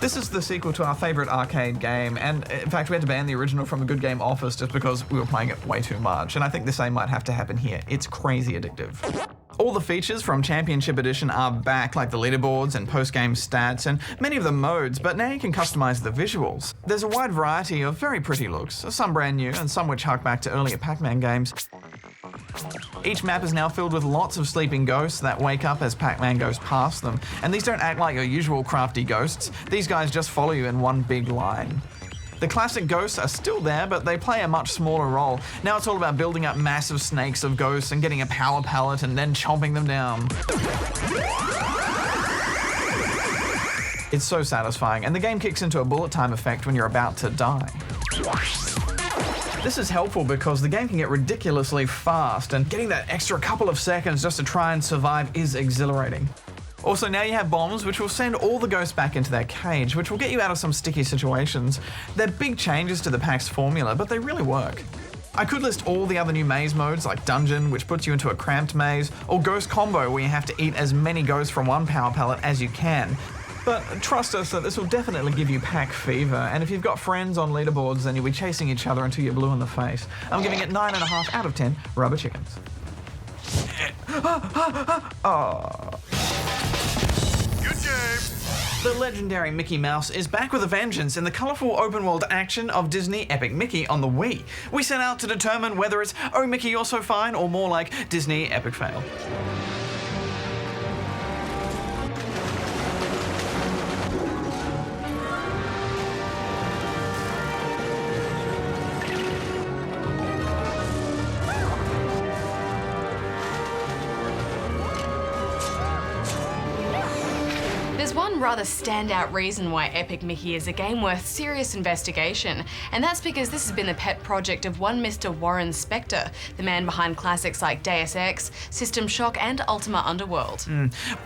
This is the sequel to our favourite arcade game, and in fact we had to ban the original from the Good Game Office just because we were playing it way too much, and I think the same might have to happen here. It's crazy addictive. All the features from Championship Edition are back, like the leaderboards and post-game stats and many of the modes, but now you can customize the visuals. There's a wide variety of very pretty looks, some brand new and some which hark back to earlier Pac-Man games. Each map is now filled with lots of sleeping ghosts that wake up as Pac-Man goes past them, and these don't act like your usual crafty ghosts. These guys just follow you in one big line. The classic ghosts are still there, but they play a much smaller role. Now it's all about building up massive snakes of ghosts and getting a power pallet and then chomping them down. It's so satisfying, and the game kicks into a bullet time effect when you're about to die. This is helpful because the game can get ridiculously fast, and getting that extra couple of seconds just to try and survive is exhilarating. Also, now you have bombs, which will send all the ghosts back into their cage, which will get you out of some sticky situations. They're big changes to the PAX formula, but they really work. I could list all the other new maze modes, like Dungeon, which puts you into a cramped maze, or Ghost Combo, where you have to eat as many ghosts from one power pellet as you can. But trust us that this will definitely give you pack fever, and if you've got friends on leaderboards, then you'll be chasing each other until you're blue in the face. I'm giving it 9.5 out of 10 rubber chickens. Oh. Good game. The legendary Mickey Mouse is back with a vengeance in the colourful open-world action of Disney Epic Mickey on the Wii. We set out to determine whether it's Oh Mickey You're So Fine or more like Disney Epic Fail. There's one rather standout reason why Epic Mickey is a game worth serious investigation, and that's because this has been the pet project of one Mr. Warren Spector, the man behind classics like Deus Ex, System Shock, and Ultima Underworld.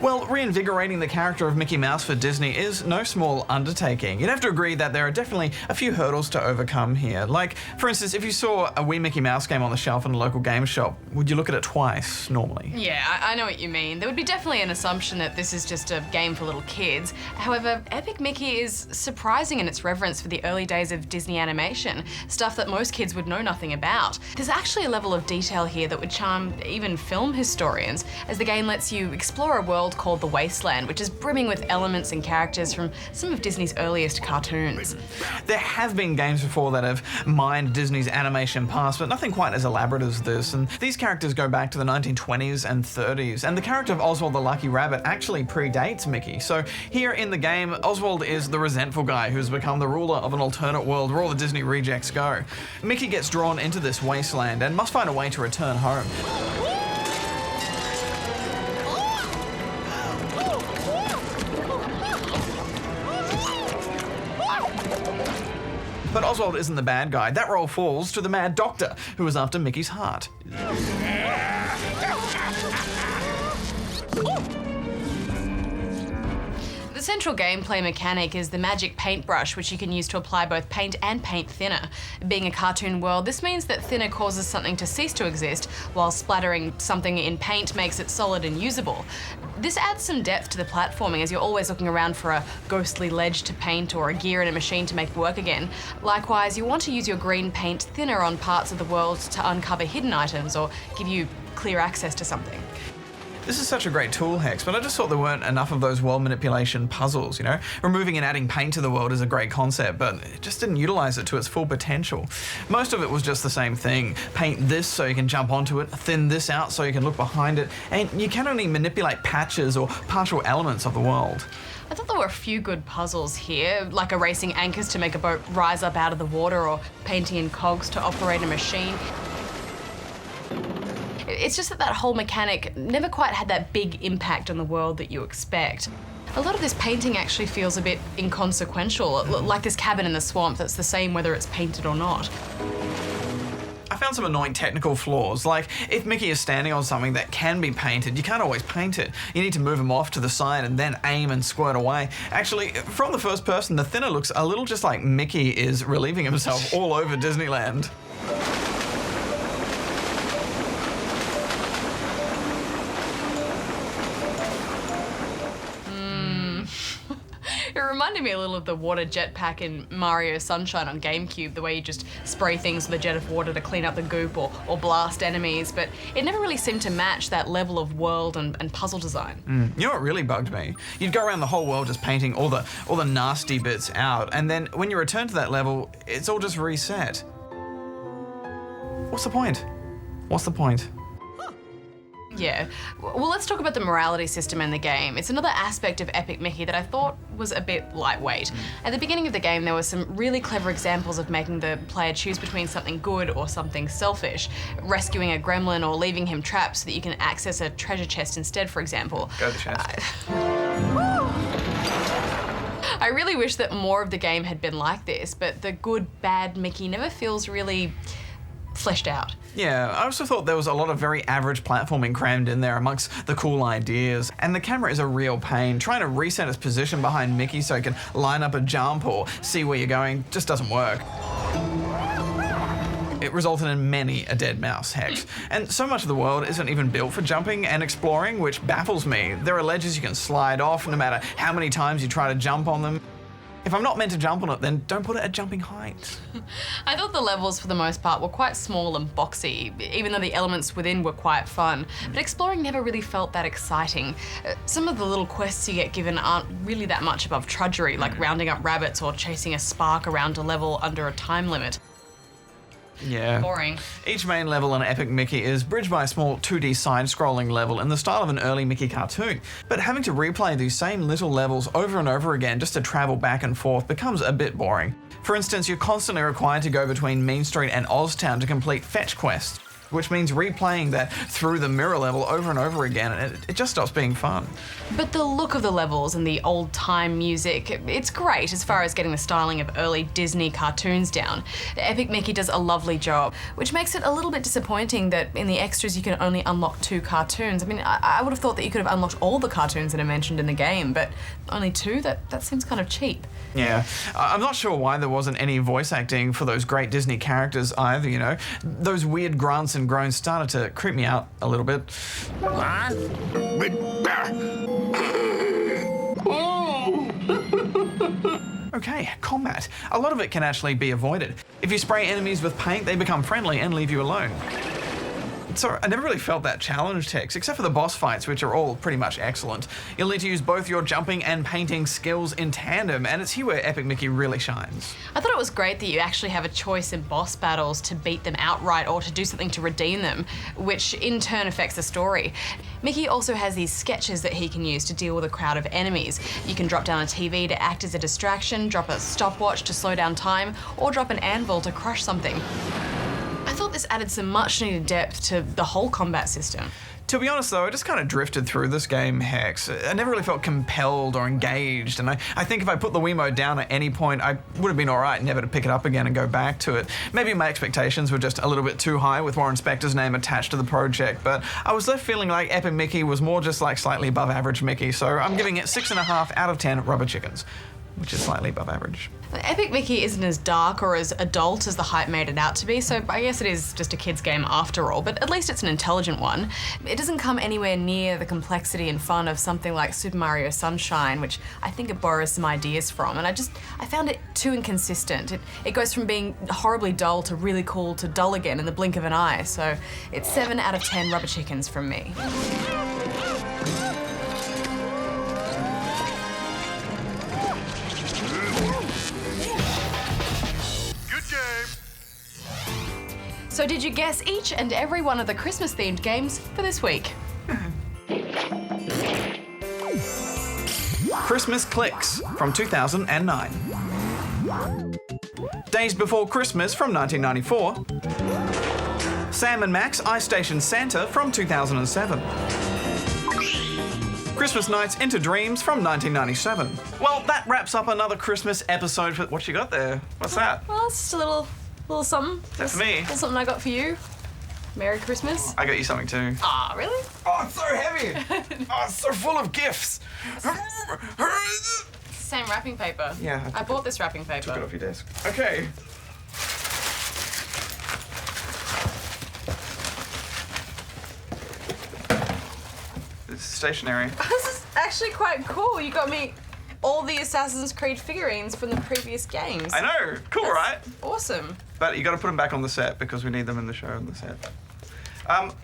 Well, reinvigorating the character of Mickey Mouse for Disney is no small undertaking. You'd have to agree that there are definitely a few hurdles to overcome here. Like, for instance, if you saw a wee Mickey Mouse game on the shelf in a local game shop, would you look at it twice normally? Yeah, I know what you mean. There would be definitely an assumption that this is just a game for little kids. However, Epic Mickey is surprising in its reverence for the early days of Disney animation, stuff that most kids would know nothing about. There's actually a level of detail here that would charm even film historians, as the game lets you explore a world called the Wasteland, which is brimming with elements and characters from some of Disney's earliest cartoons. There have been games before that have mined Disney's animation past, but nothing quite as elaborate as this, and these characters go back to the 1920s and 30s, and the character of Oswald the Lucky Rabbit actually predates Mickey. So here in the game, Oswald is the resentful guy who's become the ruler of an alternate world where all the Disney rejects go. Mickey gets drawn into this wasteland and must find a way to return home. But Oswald isn't the bad guy. That role falls to the Mad Doctor, who is after Mickey's heart. The central gameplay mechanic is the magic paintbrush, which you can use to apply both paint and paint thinner. Being a cartoon world, this means that thinner causes something to cease to exist, while splattering something in paint makes it solid and usable. This adds some depth to the platforming, as you're always looking around for a ghostly ledge to paint or a gear in a machine to make work again. Likewise, you want to use your green paint thinner on parts of the world to uncover hidden items or give you clear access to something. This is such a great tool, Hex, but I just thought there weren't enough of those world manipulation puzzles, you know? Removing and adding paint to the world is a great concept, but it just didn't utilize it to its full potential. Most of it was just the same thing. Paint this so you can jump onto it, thin this out so you can look behind it, and you can only manipulate patches or partial elements of the world. I thought there were a few good puzzles here, like erasing anchors to make a boat rise up out of the water or painting in cogs to operate a machine. It's just that whole mechanic never quite had that big impact on the world that you expect. A lot of this painting actually feels a bit inconsequential, like this cabin in the swamp that's the same whether it's painted or not. I found some annoying technical flaws, like if Mickey is standing on something that can be painted, you can't always paint it. You need to move him off to the side and then aim and squirt away. Actually, from the first person, the thinner looks a little just like Mickey is relieving himself all over Disneyland. It reminded me a little of the water jetpack in Mario Sunshine on GameCube, the way you just spray things with a jet of water to clean up the goop or blast enemies, but it never really seemed to match that level of world and puzzle design. You know what really bugged me? You'd go around the whole world just painting all the nasty bits out, and then when you return to that level, it's all just reset. What's the point? What's the point? Yeah. Well, let's talk about the morality system in the game. It's another aspect of Epic Mickey that I thought was a bit lightweight. At the beginning of the game, there were some really clever examples of making the player choose between something good or something selfish. Rescuing a gremlin or leaving him trapped so that you can access a treasure chest instead, for example. Go to the chest. I really wish that more of the game had been like this, but the good, bad Mickey never feels really fleshed out. Yeah, I also thought there was a lot of very average platforming crammed in there amongst the cool ideas. And the camera is a real pain. Trying to reset its position behind Mickey so it can line up a jump or see where you're going just doesn't work. It resulted in many a dead mouse, Hex. And so much of the world isn't even built for jumping and exploring, which baffles me. There are ledges you can slide off no matter how many times you try to jump on them. If I'm not meant to jump on it, then don't put it at jumping height. I thought the levels, for the most part, were quite small and boxy, even though the elements within were quite fun. But exploring never really felt that exciting. Some of the little quests you get given aren't really that much above trudgery, like rounding up rabbits or chasing a spark around a level under a time limit. Yeah. Boring. Each main level in Epic Mickey is bridged by a small 2D side-scrolling level in the style of an early Mickey cartoon. But having to replay these same little levels over and over again just to travel back and forth becomes a bit boring. For instance, you're constantly required to go between Mean Street and Oztown to complete fetch quests, which means replaying that through the mirror level over and over again, and it just stops being fun. But the look of the levels and the old-time music, it's great as far as getting the styling of early Disney cartoons down. Epic Mickey does a lovely job, which makes it a little bit disappointing that in the extras you can only unlock 2 cartoons. I mean, I would have thought that you could have unlocked all the cartoons that are mentioned in the game, but only 2? That seems kind of cheap. Yeah, I'm not sure why there wasn't any voice acting for those great Disney characters either, you know. Those weird grunts and groans started to creep me out a little bit. Okay, combat. A lot of it can actually be avoided. If you spray enemies with paint, they become friendly and leave you alone. So I never really felt that challenge, Tex, except for the boss fights, which are all pretty much excellent. You'll need to use both your jumping and painting skills in tandem, and it's here where Epic Mickey really shines. I thought it was great that you actually have a choice in boss battles to beat them outright or to do something to redeem them, which in turn affects the story. Mickey also has these sketches that he can use to deal with a crowd of enemies. You can drop down a TV to act as a distraction, drop a stopwatch to slow down time, or drop an anvil to crush something. I thought this added some much needed depth to the whole combat system. To be honest though, I just kind of drifted through this game, Hex. I never really felt compelled or engaged, and I think if I put the Wiimote down at any point, I would have been alright never to pick it up again and go back to it. Maybe my expectations were just a little bit too high with Warren Spector's name attached to the project, but I was left feeling like Epic Mickey was more just like slightly above average Mickey, so I'm giving it 6.5 out of 10 rubber chickens, which is slightly above average. Epic Mickey isn't as dark or as adult as the hype made it out to be, so I guess it is just a kid's game after all, but at least it's an intelligent one. It doesn't come anywhere near the complexity and fun of something like Super Mario Sunshine, which I think it borrows some ideas from, and I found it too inconsistent. It goes from being horribly dull to really cool to dull again in the blink of an eye, so it's 7 out of 10 rubber chickens from me. So did you guess each and every one of the Christmas-themed games for this week? Christmas Clicks from 2009. Days Before Christmas from 1994. Sam and Max Ice Station Santa from 2007. Christmas Nights into Dreams from 1997. Well, that wraps up another Christmas episode. What you got there? What's that? Well, it's just a little something. That's me. Little something I got for you. Merry Christmas. I got you something too. Ah, really? Oh, it's so heavy. Oh, it's so full of gifts. Same wrapping paper. Yeah. I bought this wrapping paper. Took it off your desk. Okay. It's stationary. This is actually quite cool. You got me all the Assassin's Creed figurines from the previous games. I know. Cool, That's right? Awesome. But you got to put them back on the set because we need them in the show on the set.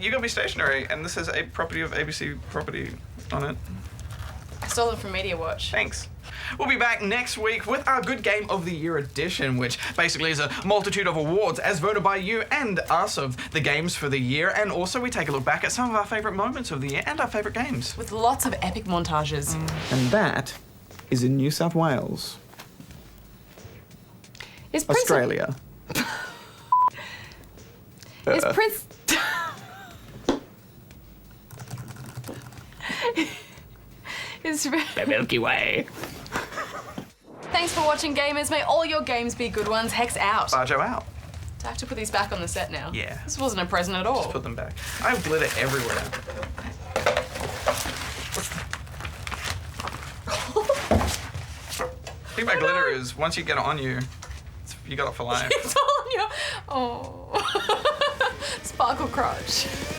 You got me stationary, and this has a property of ABC property on it. I stole them from Media Watch. Thanks. We'll be back next week with our Good Game of the Year edition, which basically is a multitude of awards as voted by you and us of the games for the year, and also we take a look back at some of our favourite moments of the year and our favourite games. With lots of epic montages. And that is in New South Wales. Is Prince Australia. Is Prince... Is the Milky Way. Thanks for watching, gamers. May all your games be good ones. Hex out. Barjo out. Do I have to put these back on the set now? Yeah. This wasn't a present at all. Just put them back. I have glitter everywhere. The thing about glitter is once you get it on you, you got it for life. It's all on your... Oh. Sparkle crotch.